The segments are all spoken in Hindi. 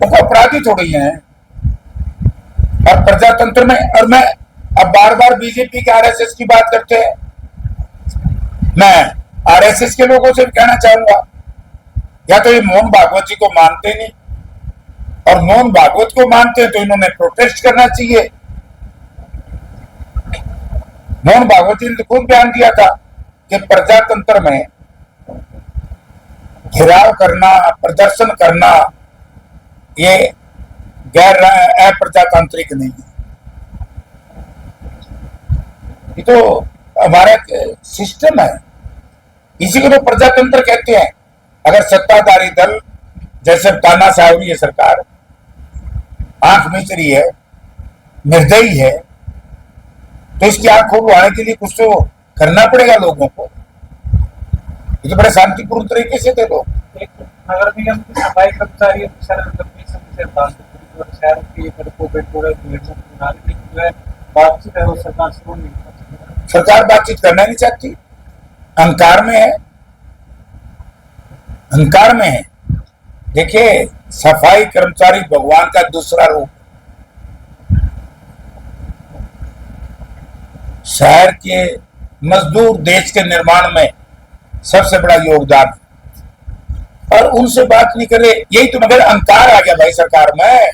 वो अपराधी थोड़ी हैं। और प्रजातंत्र में, और मैं अब बार बार बीजेपी के आरएसएस की बात करते हैं, मैं आरएसएस के लोगों से भी कहना चाहूंगा, या तो ये मोहन भागवत जी को मानते नहीं, और मोहन भागवत को मानते हैं तो इन्होंने प्रोटेस्ट करना चाहिए। मोहन भागवत जी ने खुद बयान दिया था कि प्रजातंत्र में घेराव करना, प्रदर्शन करना, ये गैर अप्रजातांत्रिक नहीं है। ये तो हमारा सिस्टम है, इसी को तो प्रजातंत्र कहते हैं। अगर सत्ताधारी दल जैसे तानाशाह है सरकार, आंख मीच रही है, निर्दयी है, तो इसकी आंख खुलवाने के लिए कुछ तो करना पड़ेगा लोगों को। ये तो बड़े शांतिपूर्ण तरीके से थे लोग। नगर निगम के सफाई कर्मचारी सरकार बातचीत करना नहीं चाहती, अहंकार में है, अहंकार में है। देखिए, सफाई कर्मचारी भगवान का दूसरा रूप, शहर के मजदूर देश के निर्माण में सबसे बड़ा योगदान, और उनसे बात नहीं करे, यही तो मगर अहंकार आ गया भाई सरकार में,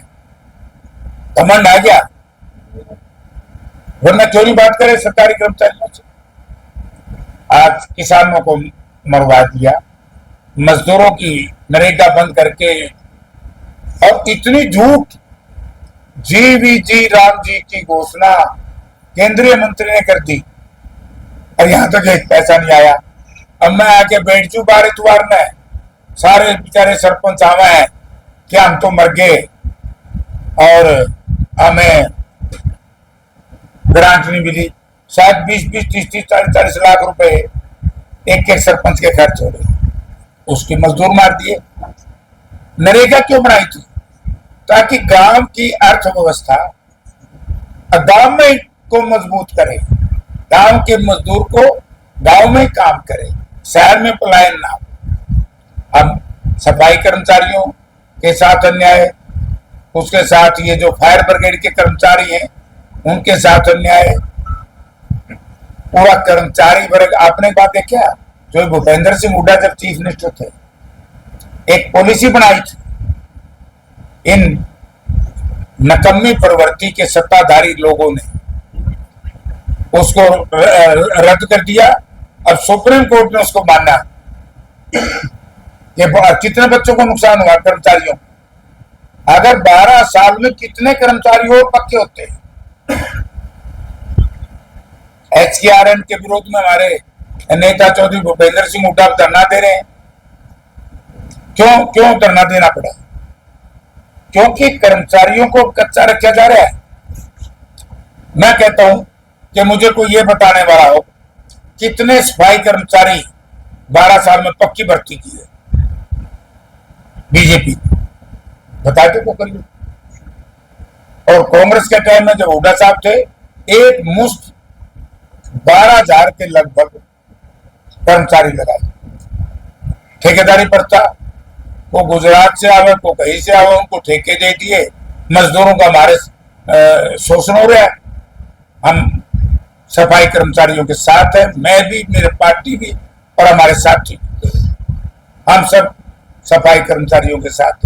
घमंड आ गया। वरना क्यों नहीं बात करे सरकारी कर्मचारियों से। आज किसानों को मरवा दिया, मजदूरों की नरेगा बंद करके, और इतनी झूठ, जी राम जी की घोषणा केंद्रीय मंत्री ने कर दी, और यहां तक एक पैसा नहीं आया। अब मैं आके बैठ जू बार इतवार में, सारे बेचारे सरपंच आवे हैं कि हम तो मर गए और हमें ग्रांट नहीं मिली। शायद 20-20, 30-30, 40-40 लाख रुपए एक एक सरपंच के खर्च हो रहे, उसके मजदूर मार दिए। नरेगा क्यों बनाई थी? ताकि गांव की अर्थव्यवस्था गांव में को मजबूत करे, गांव के मजदूर को गांव में काम करे, शहर में पलायन ना हो। अब सफाई कर्मचारियों के साथ अन्याय, उसके साथ ये जो फायर ब्रिगेड के कर्मचारी हैं उनके साथ अन्याय, पूरा कर्मचारी वर्ग। आपने बात देखा, जो भूपेंद्र सिंह हुड्डा जब चीफ मिनिस्टर थे, एक पॉलिसी बनाई थी, इन नकम्मी प्रवृत्ति के सत्ताधारी लोगों ने उसको रद्द कर दिया। अब सुप्रीम कोर्ट ने उसको माना कि कितने बच्चों को नुकसान हुआ, कर्मचारियों। अगर 12 साल में कितने कर्मचारी और पक्के होते हैं। HKRN के विरोध में हमारे नेता चौधरी भूपेंद्र सिंह हुड्डा धरना दे रहे हैं। क्यों धरना देना पड़ा? क्योंकि कर्मचारियों को कच्चा रखा जा रहा है। मैं कहता हूं कि मुझे कोई ये बताने वाला हो कितने सफाई कर्मचारी 12 साल में पक्की भर्ती की है बीजेपी, बता दो को करिए। और कांग्रेस के टाइम में जब हुड्डा साहब थे, एक मुश्त 12,000 के लगभग कर्मचारी लगाए, ठेकेदारी पर था। वो गुजरात से आवे, को कहीं से आवे, उनको ठेके दे दिए। मजदूरों का हमारे शोषण हो रहा है। हम सफाई कर्मचारियों के साथ है, मैं भी, मेरे पार्टी भी, और हमारे साथी, हम सब सफाई कर्मचारियों के साथ हैं।